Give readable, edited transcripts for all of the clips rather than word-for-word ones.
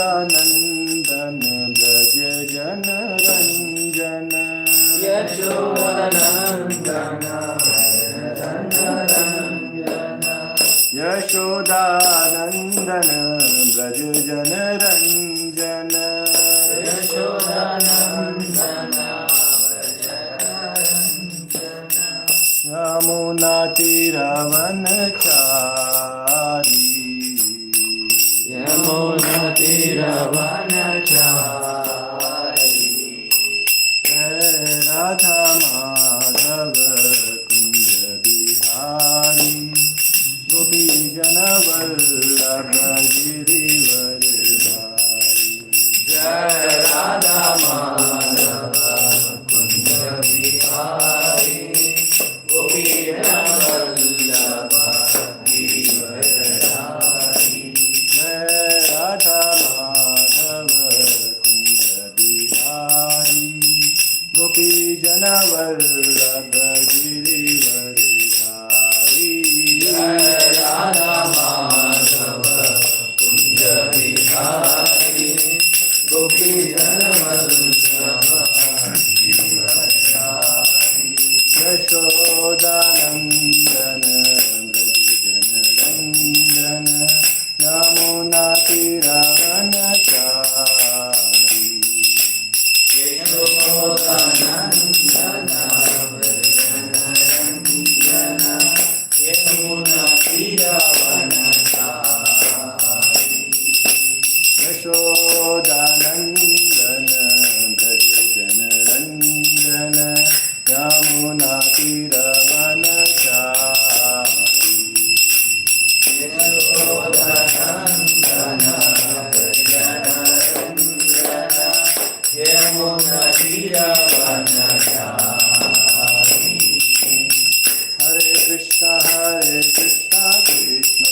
यशोदानन्दन ब्रज जन रञ्जन यशोदानन्दन ब्रज जन रञ्जन यमुनातीरवनचारी राधा माधव कुंज बिहारी गोपी जनवल्लभ गिरिवरधारी जय राधा माधव कुंज बिहारी गोपी जनवल्लभ गिरिवरधारी जय राधा माधव कुंज बिहारी गोपी जनवल्लभ गिरिवरधारी जय राधा माधव कुंज बिहारी गोपी जनवल्लभ गिरिवरधारी यशोदानन्दन ब्रज जन रञ्जन यमुनातीरवनचारी यशोदानन्दन ब्रज जन रञ्जन यमुनातीरवनचारी हरे कृष्णा कृष्ण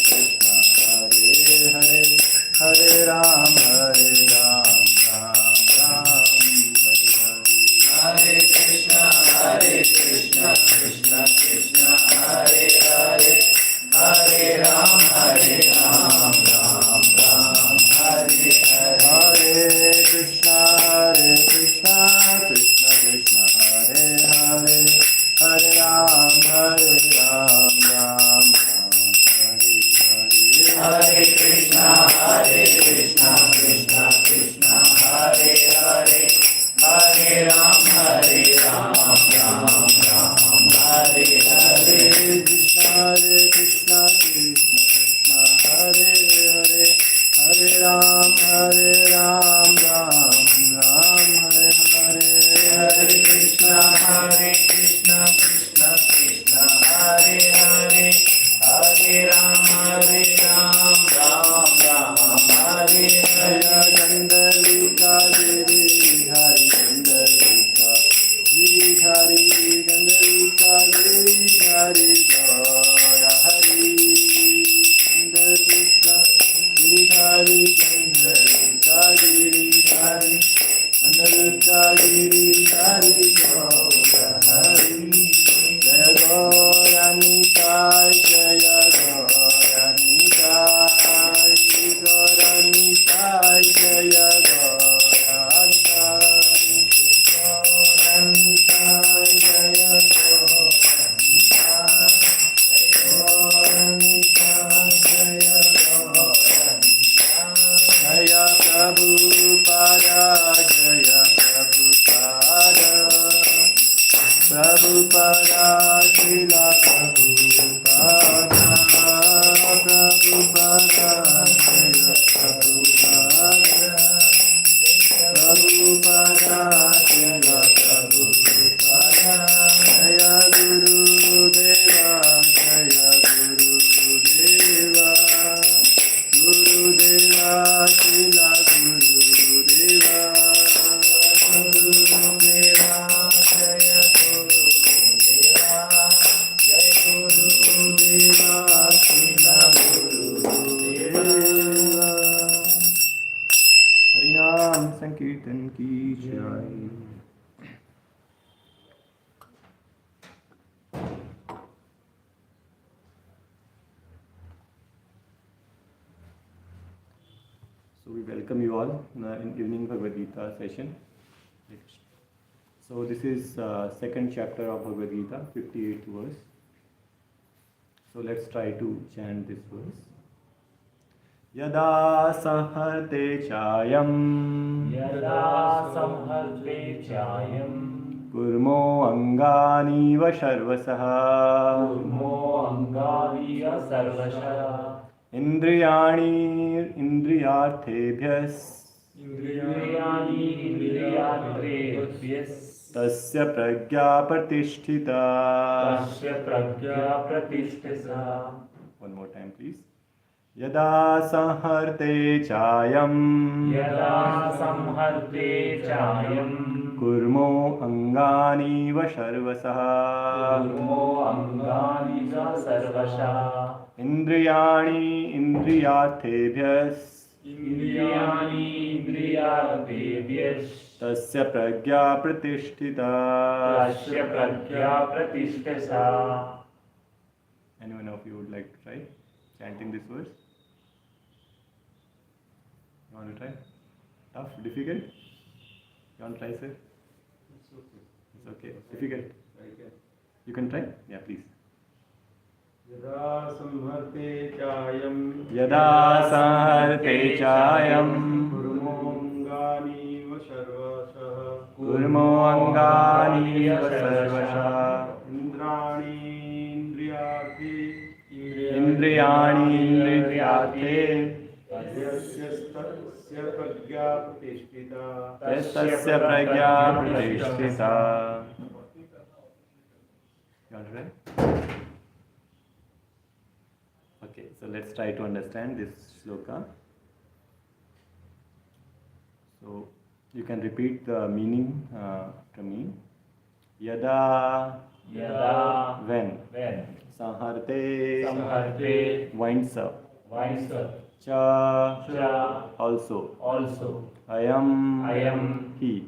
कृष्ण हरे हरे हरे राम राम राम हरे हरे हरे कृष्ण कृष्ण कृष्ण हरे हरे हरे राम राम राम हरे हरे हरे कृष्ण कृष्ण कृष्ण हरे हरे हरे राम राम राम हरे हरे हरे कृष्ण कृष्ण कृष्ण हरे हरे हरे राम राम राम हरे हरे कृष्ण कृष्ण कृष्ण हरे हरे हरे राम राम राम हरे हरे हरे कृष्ण कृष्ण कृष्ण हरे हरे हरे राम राम राम हरे हरे गंधलिका गिरि हरि गंधलिका गिरि हरि गंधलिका गिरि हरि गौर हरि गंधलिका गिरि हरि गंधलिका गिरि हरि गंधलिका गिरि हरि गौर हरि जय गौरानिताय जय गौरानिताय गौरानिताय जय गौरानिताय गौरानिताय जय गौरानिताय जय गौरानिताय जय प्रभुपादा जय प्रभुपादा प्रभुपादा श्रीला प्रभुपादा प्रभुपादा जय प्रभुपादा प्रभुपादा श्रीला प्रभुपादा जय गुरुदेवा जय गुरुदेवा गुरुदेवा श्रीला गुरुदेवा गुरुदेवा जय गुरुदेवा जय गुरुदेवा श्रीला गुरुदेवा हरिनाम संकीर्तन की जय। So we welcome you all in evening Bhagavad Gita session. So this is second chapter of Bhagavad Gita, 58th verse. So let's try to chant this verse. Yada samharte chayam kurmo angani va sarvasaha indriyani indriyarthebhyas tasya pragya pratisthita. One more time please. Yada samharte chayam kurmo angani va sarvasaha indriyani indriyarthebhyas tasya pragya pratisthita. Anyone of you would like to try chanting this verse? You want to try? Tough? Difficult? You want to try, sir? It's okay. Difficult? You can try? Yeah, please. Yada samharte chayam kurmo angani va sarvasaha indriyani indriyarthe tasya pragya pratisthita. You want to try? Okay, so let's try to understand this shloka. So you can repeat the meaning to me. Yada when Samharte winds up. Cha also. Ayam he.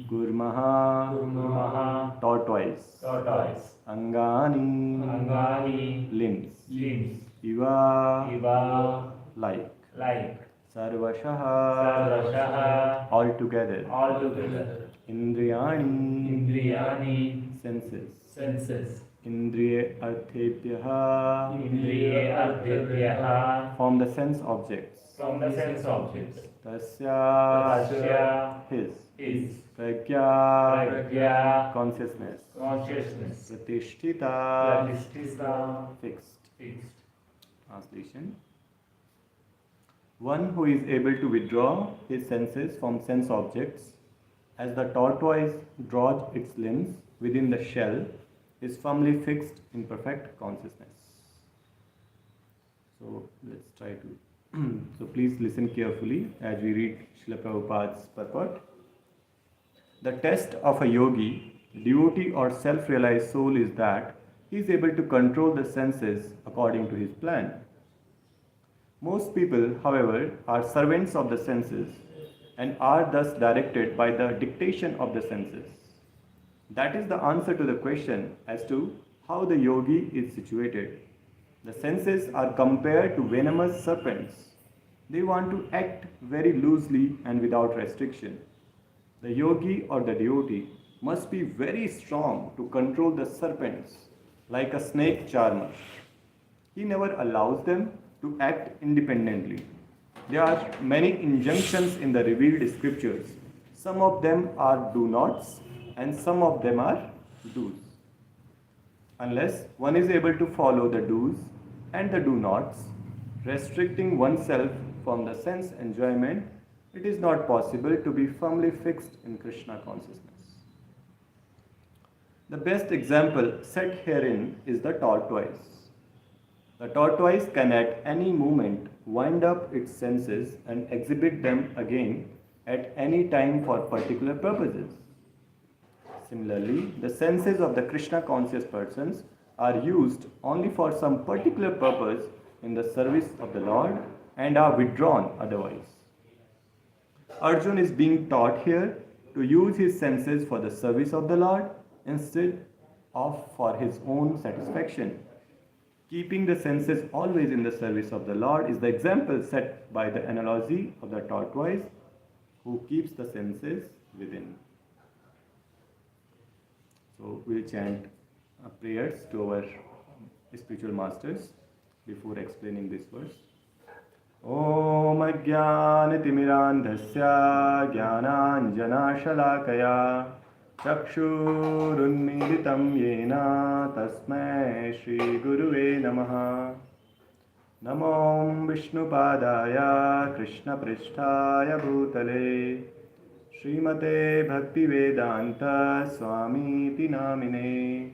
Gurmaha tortoise. Angani limbs. Iva like. Sarvashaha altogether. Indriyani senses. Indriya arthebhyaha from the sense objects. Tasya his. Pragya consciousness. Pratisthita fixed. Translation. One who is able to withdraw his senses from sense objects, as the tortoise draws its limbs within the shell, is firmly fixed in perfect consciousness. So let's try to. So please listen carefully as we read Srila Prabhupada's purport. The test of a yogi, devotee or self-realized soul is that he is able to control the senses according to his plan. Most people, however, are servants of the senses and are thus directed by the dictation of the senses. That is the answer to the question as to how the yogi is situated. The senses are compared to venomous serpents. They want to act very loosely and without restriction. The yogi or the devotee must be very strong to control the serpents like a snake charmer. He never allows them to act independently. There are many injunctions in the revealed scriptures. Some of them are do nots and some of them are do's. Unless one is able to follow the do's and the do nots, restricting oneself from the sense enjoyment, it is not possible to be firmly fixed in Krishna consciousness. The best example set herein is the tortoise. The tortoise can at any moment wind up its senses and exhibit them again at any time for particular purposes. Similarly, the senses of the Krishna conscious persons are used only for some particular purpose in the service of the Lord and are withdrawn otherwise. Arjuna is being taught here to use his senses for the service of the Lord instead of for his own satisfaction. Keeping the senses always in the service of the Lord is the example set by the analogy of the tortoise who keeps the senses within. So we'll chant prayers to our spiritual masters before explaining this verse. Om Ajnanatimirandhasya Jnananjanashalakaya Chakshurunmilitam Yena Tasmai Shri Guruve Namaha. Namo Vishnupadaya Krishna Pristhaya Bhutale Srimate Bhaktivedanta Swamiti Namine.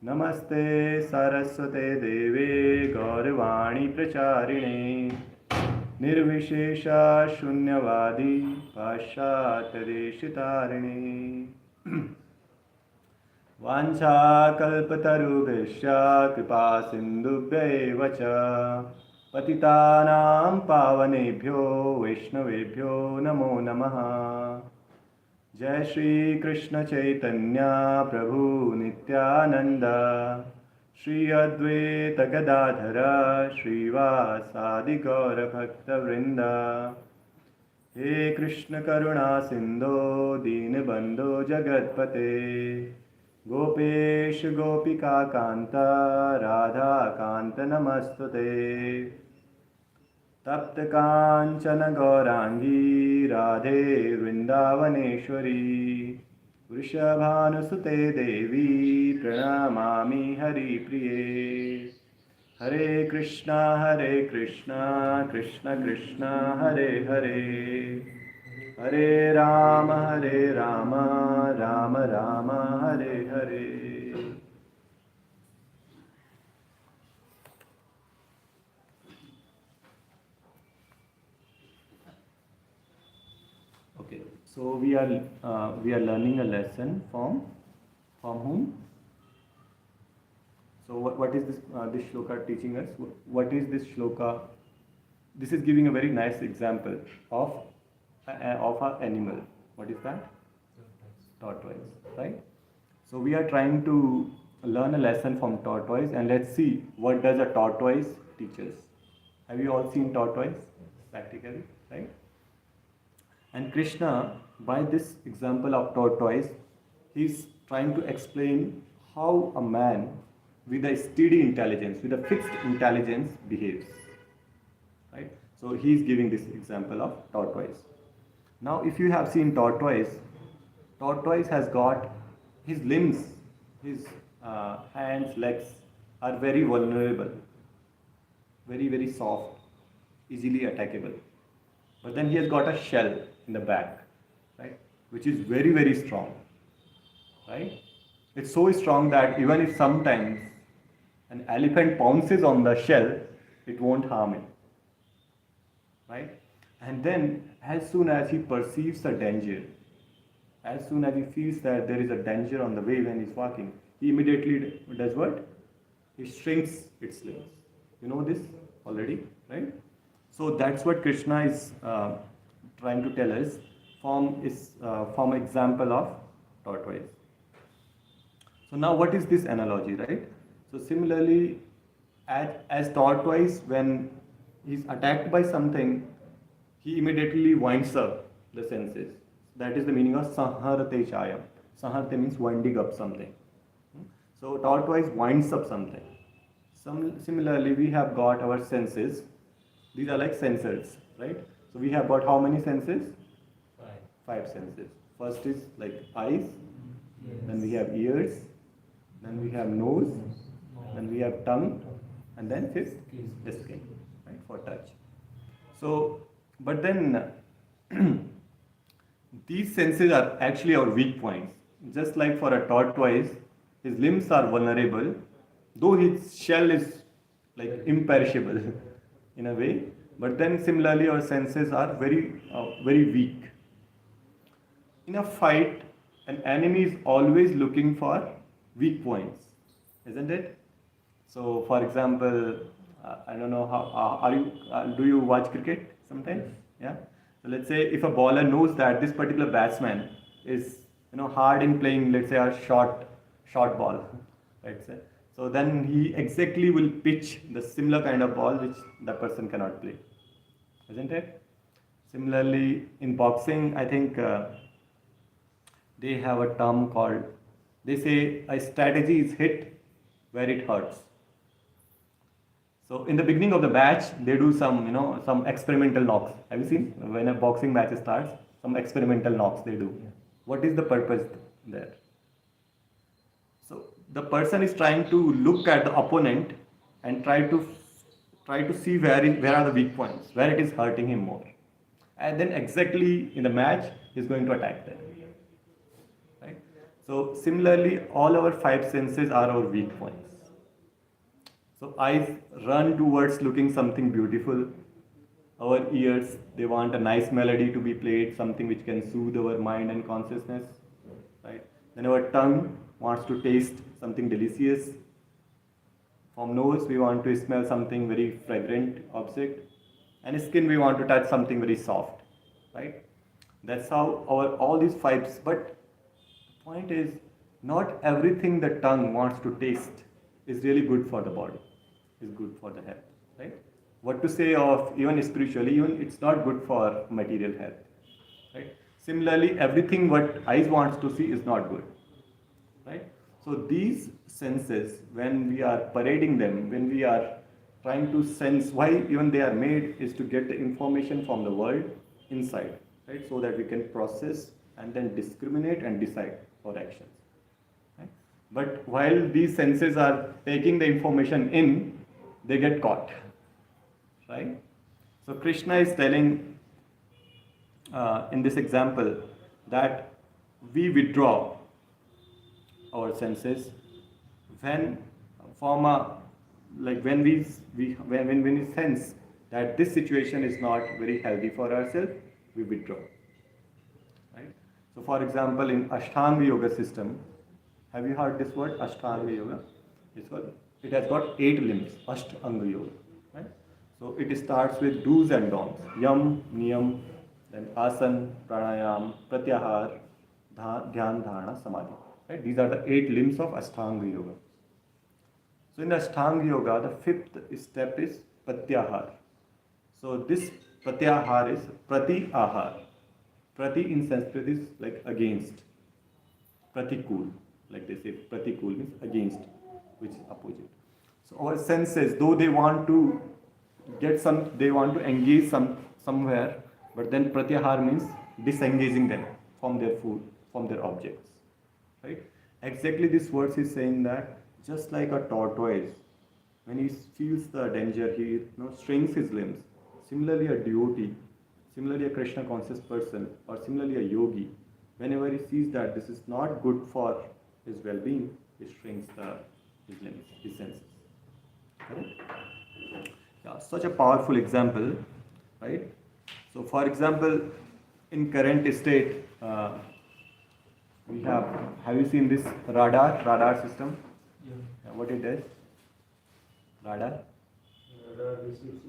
Namaste Saraswate Deve Gaurvani Pracharine Nirvishesha Shunyavadi Pashatarishitarini Vancha Kalpatarubhishya Kripa Sindhubhya Vacha Patitanam Pavanebhyo Vaishnavebhyo Namo Namaha. Jai Shri Krishna Chaitanya Prabhu Nityananda Shri Advaita Gadadhara Srivasadi Gaura Bhakta Vrinda. He Krishna Karuna Sindho Deenabandho Jagatpate Gopesh Gopika Kanta Radha Kanta Namastute Tapta Kanchana Gaurangi Radhe Vrindavaneshwari Vrishabhanusute Devi Pranamami Hari Priye. Hare Krishna Krishna Krishna Hare Hare Hare Rama Rama Rama Hare Hare. Okay, so we are learning a lesson from whom? So what is this shloka teaching us? What is this shloka? This is giving a very nice example of an animal. What is that? Tortoise, right? So we are trying to learn a lesson from tortoise, and let's see what does a tortoise teach us. Have you all seen tortoise practically, right? And Krishna, by this example of tortoise, he's trying to explain how a man with a steady intelligence, with a fixed intelligence behaves, right? So he's giving this example of tortoise. Now if you have seen tortoise has got his limbs, his hands, legs are very vulnerable, very, very soft, easily attackable. But then he has got a shell in the back, right, which is very, very strong, right? It's so strong that even if sometimes an elephant pounces on the shell, it won't harm him, right? And then as soon as he perceives a danger, as soon as he feels that there is a danger on the way when he's walking, he immediately does what? He shrinks its limbs. You know this already, right? So that's what Krishna is trying to tell us from example of tortoise. So now what is this analogy, right? So similarly, as tortoise, when he's attacked by something, he immediately winds up the senses. That is the meaning of sanharate chayam. Sanharate means winding up something. So tortoise winds up something. Similarly, we have got our senses. These are like sensors, right? So we have got how many senses? Five senses. First is like eyes, then we have ears, then we have nose, then we have tongue, and then fifth, the skin, right, for touch. So, but then these senses are actually our weak points. Just like for a tortoise, his limbs are vulnerable, though his shell is like imperishable in a way. But then similarly, our senses are very, very weak. In a fight, an enemy is always looking for weak points, isn't it? So, for example, I don't know how do you watch cricket sometimes? Yeah. So let's say if a bowler knows that this particular batsman is hard in playing, let's say a short ball, right? So then he exactly will pitch the similar kind of ball which the person cannot play, isn't it? Similarly, in boxing, I think they have a term called, they say a strategy is hit where it hurts. So in the beginning of the match, they do some, some experimental knocks. Have you seen when a boxing match starts? Some experimental knocks they do. What is the purpose there? So the person is trying to look at the opponent and try to see where are the weak points, where it is hurting him more, and then exactly in the match he's going to attack them. Right. So similarly, all our five senses are our weak points. So eyes run towards looking something beautiful. Our ears, they want a nice melody to be played, something which can soothe our mind and consciousness. Right? Then our tongue wants to taste something delicious. From nose, we want to smell something very fragrant object. And skin, we want to touch something very soft. Right? That's how our all these five. But the point is, not everything the tongue wants to taste is really good for the body, is good for the health, right? What to say of even spiritually, even it's not good for material health, right? Similarly, everything what eyes wants to see is not good, right? So these senses, when we are parading them, when we are trying to sense why even they are made, is to get the information from the world inside, right? So that we can process and then discriminate and decide our actions. Right? But while these senses are taking the information in, they get caught, right? So Krishna is telling in this example that we withdraw our senses when from a when we sense that this situation is not very healthy for ourselves, we withdraw. Right? So for example, in Ashtanga Yoga system, have you heard this word Ashtanga Yoga? It has got 8 limbs, Ashtanga Yoga. Right? So it starts with do's and don'ts, yam, niyam, then asan, pranayam, pratyahar, dhyan, dharana, samadhi. Right? These are the 8 limbs of Ashtanga Yoga. So in the Ashtanga Yoga, the 5th step is pratyahar. So this pratyahar is prati-ahar. Prati in Sanskrit is like against. Pratikul, like they say, pratikul means against, which is opposite. So our senses, though they want to engage somewhere, but then pratyahar means disengaging them from their food, from their objects. Right? Exactly this verse is saying that just like a tortoise, when he feels the danger, he strings his limbs. Similarly, a devotee, similarly a Krishna conscious person, or similarly a yogi, whenever he sees that this is not good for his well-being, he strings his limbs, his senses. Correct? Yeah, such a powerful example, right? So, for example, in current state, we have you seen this radar system? Yeah. What it does? Radar? Radar receives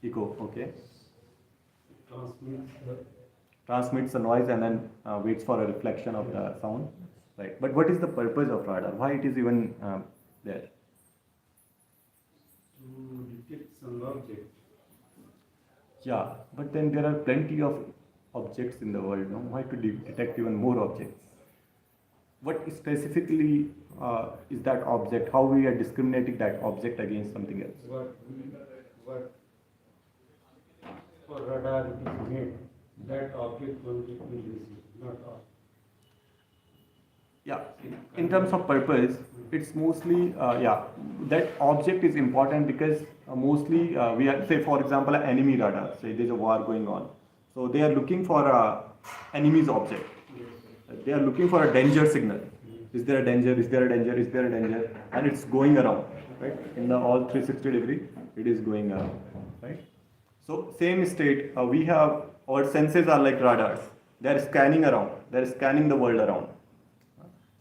Echo, okay. Transmits Transmits the noise and then waits for a reflection of the sound. Right. But what is the purpose of radar? Why it is even there? to detect some object. Yeah, but then there are plenty of objects in the world. No? Why to detect even more objects? What specifically is that object? How we are discriminating that object against something else? What for radar is made, that object will receive, not all. Yeah, in terms of purpose, it's mostly, that object is important because mostly we are, say for example, an enemy radar, say there's a war going on. So they are looking for a enemy's object. They are looking for a danger signal. Is there a danger? Is there a danger? Is there a danger? And it's going around, right? In the all 360 degree, it is going around, right? So same state, we have, our senses are like radars. They are scanning around. They are scanning the world around.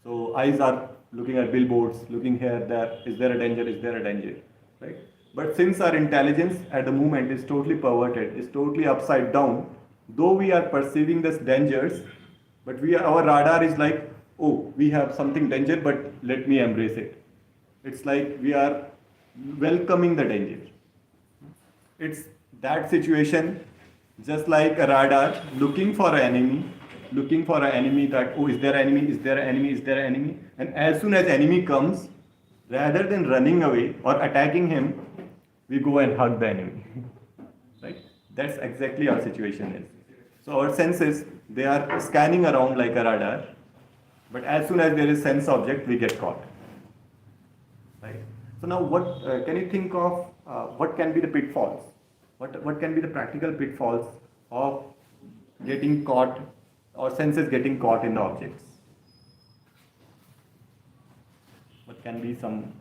So eyes are looking at billboards, looking here, there, is there a danger, is there a danger, right? But since our intelligence at the moment is totally perverted, is totally upside down, though we are perceiving these dangers, but our radar is like, oh, we have something danger, but let me embrace it. It's like we are welcoming the danger. It's that situation, just like a radar looking for an enemy that, oh, is there an enemy, is there an enemy, is there an enemy? And as soon as enemy comes, rather than running away or attacking him, we go and hug the enemy. Right? That's exactly our situation is. So our senses, they are scanning around like a radar, but as soon as there is sense object, we get caught. Right? So now, what can you think of? What can be the pitfalls? What can be the practical pitfalls of getting caught or senses getting caught in the objects? What can be some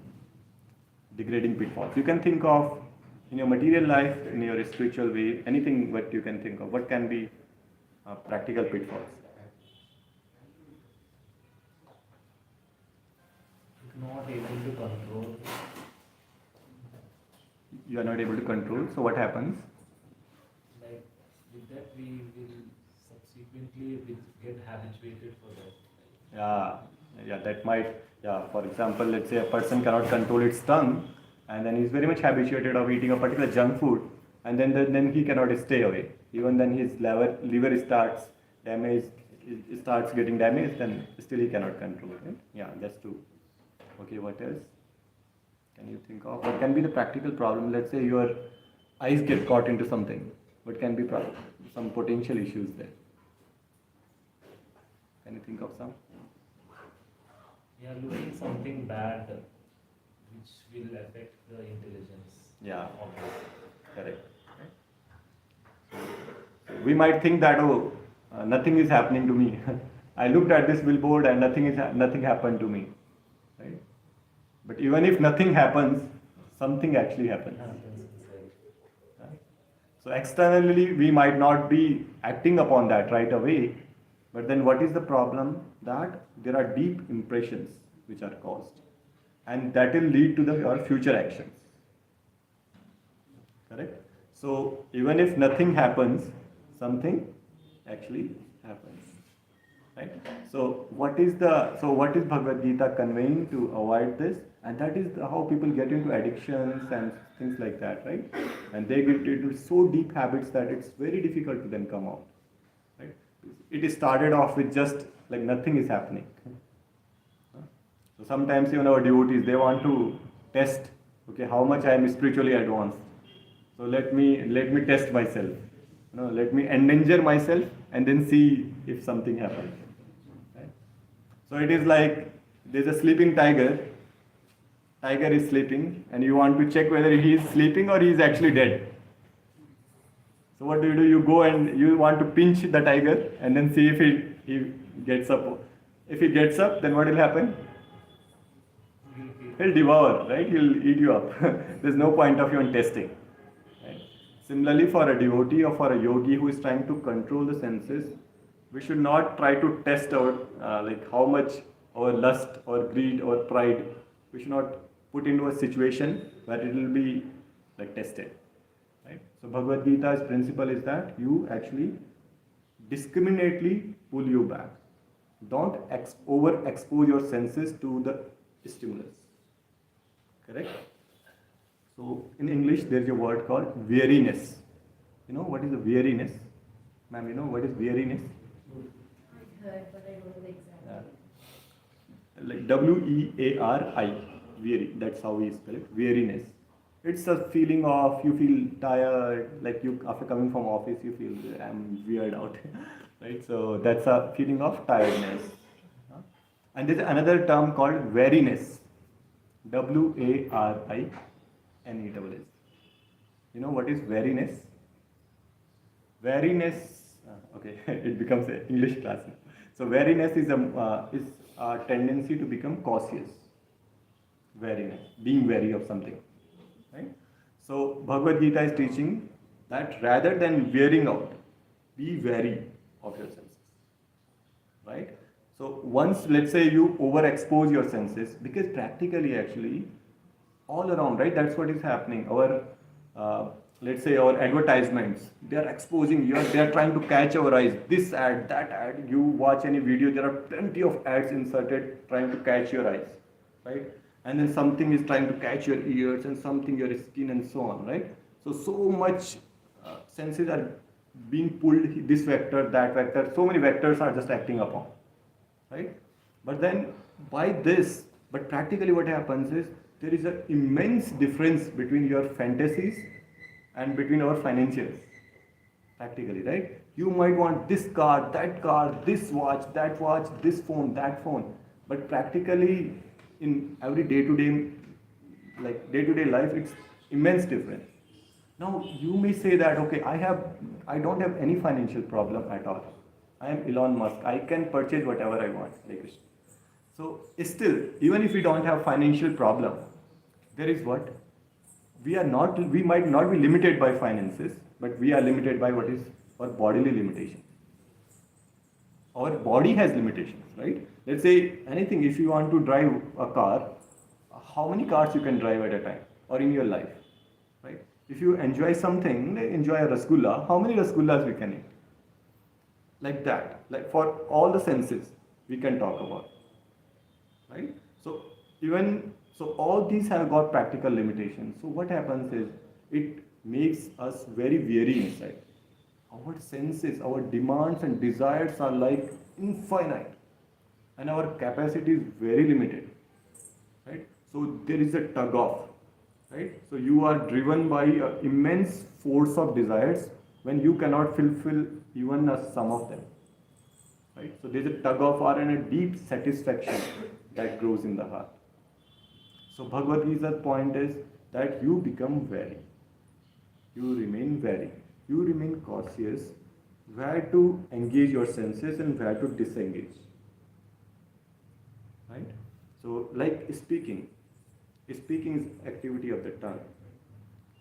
degrading pitfalls? You can think of in your material life, in your spiritual way, anything what you can think of. What can be practical pitfalls? Not able to control. You are not able to control. So what happens? Like with that, we will subsequently get habituated for that. Yeah, that might. Yeah, for example, let's say a person cannot control its tongue, and then he's very much habituated of eating a particular junk food, and then he cannot stay away. Even then his liver starts damaged, it starts getting damaged, and still he cannot control it. Yeah, that's true. Okay, what else can you think of? What can be the practical problem? Let's say your eyes get caught into something. What can be some potential issues there? Can you think of some? Yeah, looking something bad, which will affect the intelligence. Yeah, of it. correct. We might think that, oh, nothing is happening to me. I looked at this billboard and nothing happened to me, right? But even if nothing happens, something actually happens. Right? So externally, we might not be acting upon that right away, but then what is the problem? That there are deep impressions which are caused, and that will lead to your future actions. Correct? So even if nothing happens, something actually happens. Right? So what is Bhagavad Gita conveying to avoid this? And that is how people get into addictions and things like that, right? And they get into so deep habits that it's very difficult to then come out. Right? It started off with just like nothing is happening. So sometimes even our devotees, they want to test, okay, how much I am spiritually advanced. So let me test myself. Let me endanger myself and then see if something happens. Right? So it is like there's a sleeping tiger. Tiger is sleeping, and you want to check whether he is sleeping or he is actually dead. So what do? You go and you want to pinch the tiger and then see if he gets up. If he gets up, then what will happen? He'll devour, right? He'll eat you up. There's no point of even testing. Right? Similarly, for a devotee or for a yogi who is trying to control the senses, we should not try to test like how much our lust or greed or pride. We should not put into a situation where it will be like tested. Right? So Bhagavad Gita's principle is that you actually discriminately pull you back. Don't overexpose your senses to the stimulus. Correct? So in English there is a word called weariness. You know what is the weariness? Ma'am, you know what is weariness? I've heard, but I don't know the exact. Like WEARI, weary. That's how we spell it. Weariness. It's a feeling of you feel tired, like you after coming from office you feel I'm weird out, right? So that's a feeling of tiredness. And there's another term called weariness. WARINESS. You know what is weariness? Weariness. Okay, it becomes an English class now. So weariness is a tendency to become cautious. Weariness, being wary of something. Right? So Bhagavad Gita is teaching that rather than wearing out, be wary of your senses. Right? So once, let's say, you overexpose your senses, because practically actually all around, right, that's what is happening. Our let's say our advertisements, they are exposing you, they are trying to catch our eyes. This ad, that ad, you watch any video, there are plenty of ads inserted trying to catch your eyes. Right? and then something is trying to catch your ears, and something your skin, and so on, right? So much senses are being pulled, this vector, that vector, so many vectors are just acting upon, right? But then by this, but practically what happens is there is an immense difference between your fantasies and between our financials, practically, right? You might want this car, this watch, this phone, that phone, but practically in every day-to-day, like day-to-day life, it's immense difference. Now you may say that, okay, I don't have any financial problem at all. I am Elon Musk. I can purchase whatever I want, like Krishna. So still, even if we don't have financial problem, there is what? We might not be limited by finances, but we are limited by what is our bodily limitation. Our body has limitations, right? Let's say anything, if you want to drive a car, how many cars you can drive at a time or in your life, right? If you enjoy something, like enjoy a rasgulla, how many rasgullas we can eat? Like that, like for all the senses we can talk about, right? So even so all these have got practical limitations. So what happens is it makes us very weary inside. Our senses, our demands and desires are like infinite, and our capacity is very limited, right? So there is a tug of, right? So you are driven by an immense force of desires when you cannot fulfill even a sum of them, right? So there is a tug of war and a deep satisfaction that grows in the heart. So Bhagavad Gita's point is that you become wary, you remain wary, you remain cautious where to engage your senses and where to disengage, right? So like speaking is activity of the tongue,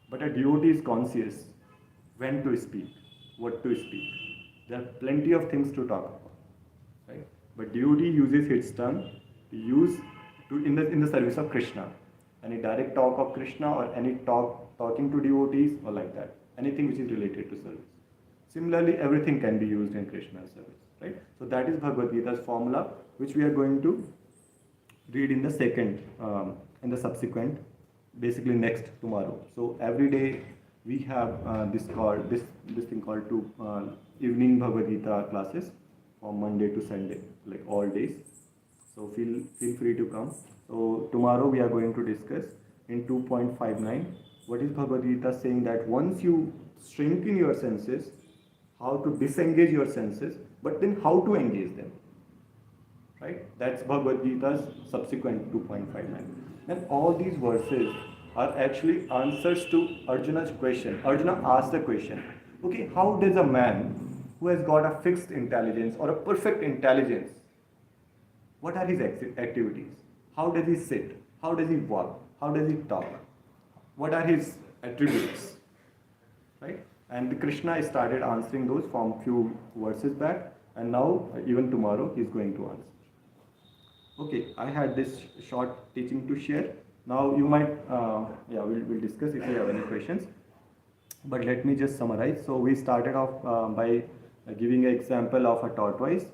but a devotee is conscious when to speak, what to speak. There are plenty of things to talk about, right? But devotee uses his tongue to use to in the service of Krishna. Any direct talk of Krishna or any talking to devotees or like that. Anything which is related to service. Similarly, everything can be used in Krishna's service, right? So that is Bhagavad Gita's formula, which we are going to read in the in the subsequent, basically next tomorrow. So every day we have this thing called evening Bhagavad Gita classes from Monday to Sunday, like all days. So feel free to come. So tomorrow we are going to discuss in 2.59 what is Bhagavad Gita saying, that once you strengthen your senses, how to disengage your senses, but then how to engage them. Right? That's Bhagavad Gita's subsequent 2.59. And all these verses are actually answers to Arjuna's question. Arjuna asked the question, okay, how does a man who has got a fixed intelligence or a perfect intelligence, what are his activities? How does he sit? How does he walk? How does he talk? What are his attributes? Right? And Krishna started answering those from few verses back, and now even tomorrow he is going to answer. Okay, I had this short teaching to share. Now you might, we'll discuss if you have any questions. But let me just summarize. So we started off by giving an example of a tortoise.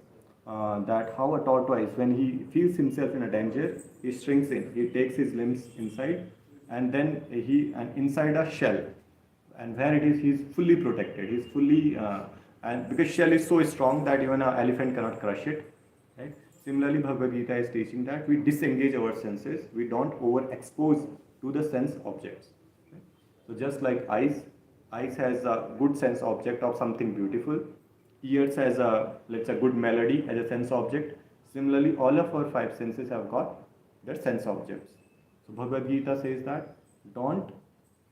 That how a tortoise, when he feels himself in a danger, he shrinks in. He takes his limbs inside, and then inside a shell, and where it is, he is fully protected. He is fully, and because shell is so strong that even an elephant cannot crush it. Right? Similarly, Bhagavad Gita is teaching that we disengage our senses. We don't overexpose to the sense objects. Okay? So just like eyes has a good sense object of something beautiful. Ears has let's say good melody as a sense object. Similarly, all of our five senses have got their sense objects. So Bhagavad Gita says that don't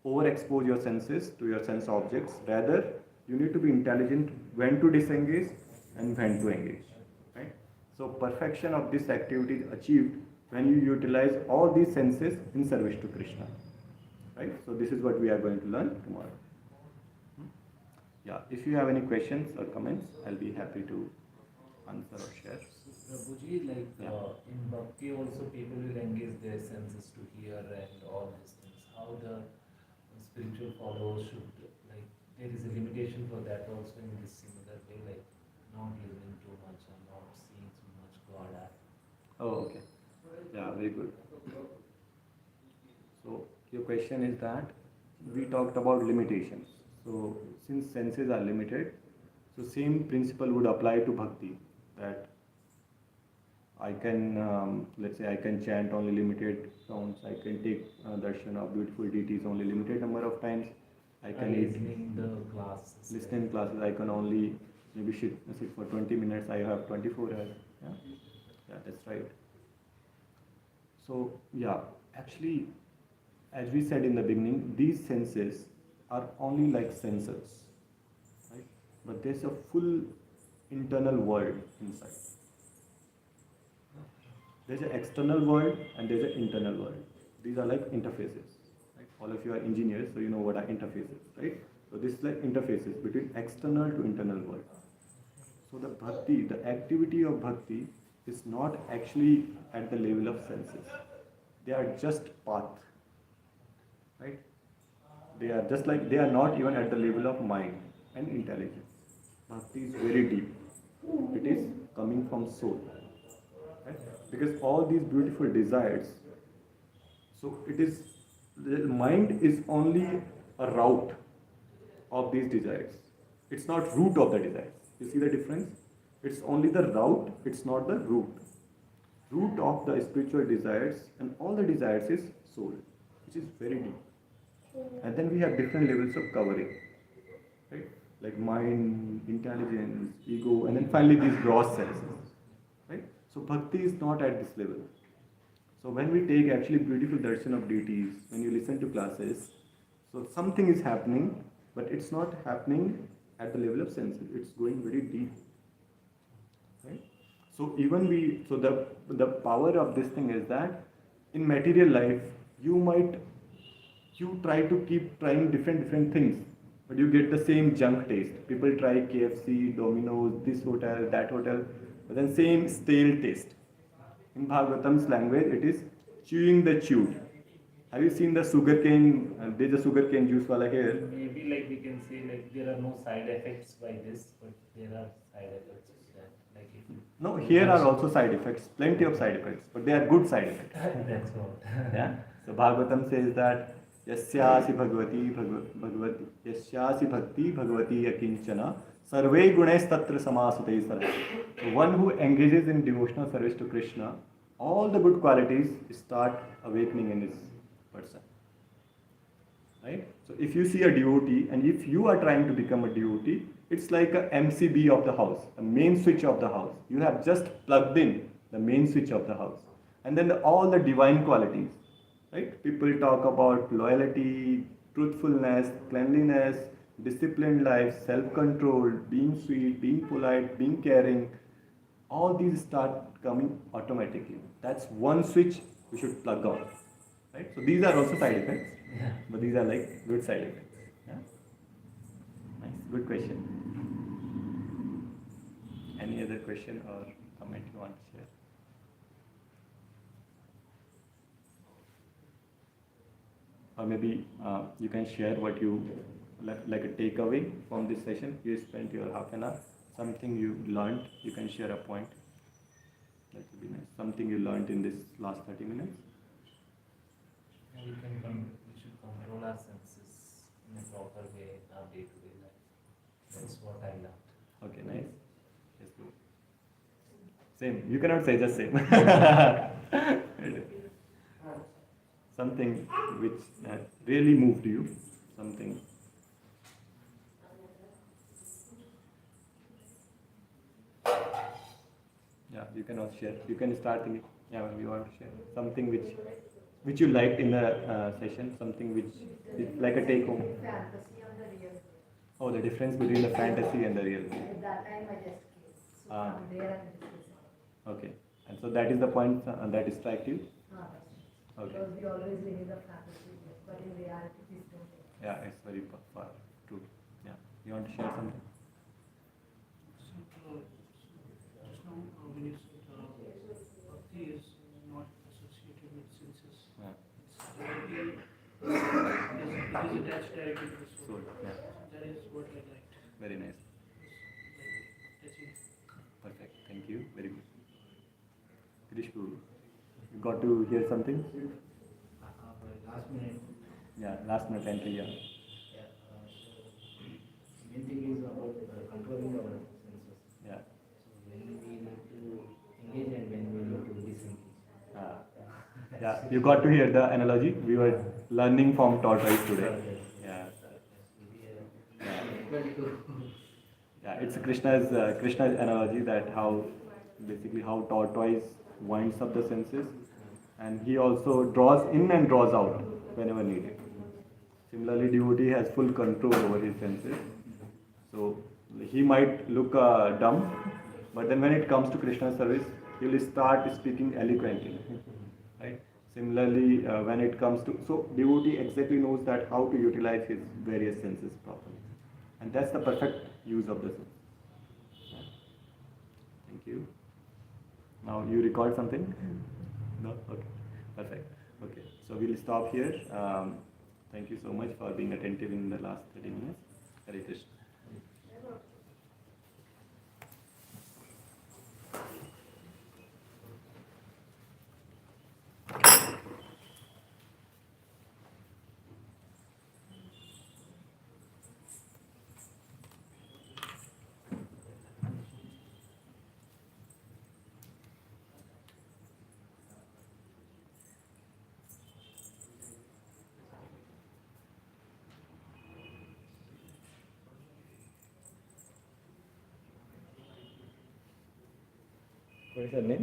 overexpose your senses to your sense objects. Rather, you need to be intelligent when to disengage and when to engage. Right? So perfection of this activity is achieved when you utilize all these senses in service to Krishna. Right? So this is what we are going to learn tomorrow. Yeah, if you have any questions or comments, I'll be happy to answer or share. So, Prabhuji, in Bhakti also people will engage their senses to hear and all these things. How the spiritual followers should, there is a limitation for that also in this similar way, like not listening too much and not seeing too much God. Oh, okay. Yeah, very good. So your question is that we talked about limitations. So since senses are limited, so same principle would apply to bhakti, that I can, let's say I can chant only limited rounds, I can take darshan of beautiful deities only limited number of times, I can listening the classes. listen classes, I can only maybe sit for 20 minutes, I have 24 hours. Yeah, yeah, that's right. So yeah, actually, as we said in the beginning, these senses are only like sensors, right? But there's a full internal world inside. There's an external world and there's an internal world. These are like interfaces. Right? All of you are engineers, so you know what are interfaces, right? So this is like interfaces between external to internal world. So the bhakti, the activity of bhakti is not actually at the level of senses. They are just path, right? They are just like, they are not even at the level of mind and intelligence. Bhakti is very deep. It is coming from soul. Right? Because all these beautiful desires, so it is, the mind is only a route of these desires. It's not root of the desires. You see the difference? It's only the route, it's not the root. Root of the spiritual desires and all the desires is soul, which is very deep. And then we have different levels of covering, right? Like mind, intelligence, ego, and then finally these gross senses, right? So bhakti is not at this level. So when we take actually beautiful darshan of deities, when you listen to classes, so something is happening, but it's not happening at the level of senses. It's going very deep, right? So even we, so the power of this thing is that in material life, you try to keep trying different things, but you get the same junk taste. People try KFC, Domino's, this hotel, that hotel, but then same stale taste. In Bhagavatam's language, it is chewing the chewed. Have you seen the sugar cane? There's a sugar cane juice wala here. Maybe like we can say like there are no side effects by this, but there are side effects of that. Like if you No, here are also side effects, plenty of side effects, but they are good side effects. that's what. Yeah. So Bhagavatam says that yasyasi bhagavati yasyasi bhakti bhagavati akinchana sarve gunes tatra samasute sarva. So one who engages in devotional service to Krishna, all the good qualities start awakening in his person. Right? So if you see a devotee and if you are trying to become a devotee, it's like a MCB of the house, a main switch of the house. You have just plugged in the main switch of the house. And then all the divine qualities, right? People talk about loyalty, truthfulness, cleanliness, disciplined life, self-control, being sweet, being polite, being caring. All these start coming automatically. That's one switch we should plug on. Right? So these are also side effects, Yeah. but these are like good side effects. Yeah? Nice, good question. Any other question or comment you want to share? Or maybe you can share what you like a takeaway from this session. You spent your half an hour. Something you learned. You can share a point. That would be nice. Something you learned in this last 30 minutes. We should control our senses in a proper way in our day-to-day life. That's what I learned. Okay, nice. Yes, good. Same. You cannot say just same. Something which really moved you. Something. Yeah, you can also share. You can start thinking. Yeah, when you want to share something which you liked in the session. Something which is like a take home. Fantasy on the real. Oh, the difference between the fantasy and the real. At that time I just came. So Ah. from there I'm discussing. Okay. And so that is the point that distracts you. Ah, that's right. Okay. Because we always live in the fantasy world, but in reality we don't. Yeah, it's very far. True. Yeah. You want to share something? Just now when you said bhakti is not associated with senses, Yeah. it's directly, it is attached directly to the So, soul. yeah. That is what I liked. Very nice. That's it. Perfect. Thank you. Very good. Krishna, you got to hear something? last minute. Yeah, last minute entry. Yeah. Yeah. So main thing is about controlling our senses. Yeah. So when we need to engage and when we need to disengage. Yeah. You got to hear the analogy. We were learning from tortoise today. Yeah. Yeah, it's Krishna's analogy that how basically how tortoise winds up the senses, and he also draws in and draws out whenever needed. Similarly, devotee has full control over his senses, so he might look dumb, but then when it comes to Krishna's service, he will start speaking eloquently, right? Similarly, when it comes to devotee exactly knows that how to utilize his various senses properly, and that's the perfect use of the sense. Thank you. Now you record something? No? Okay. Perfect. Okay. So we'll stop here. Thank you so much for being attentive in the last 30 minutes. Hare Krishna. What is your name?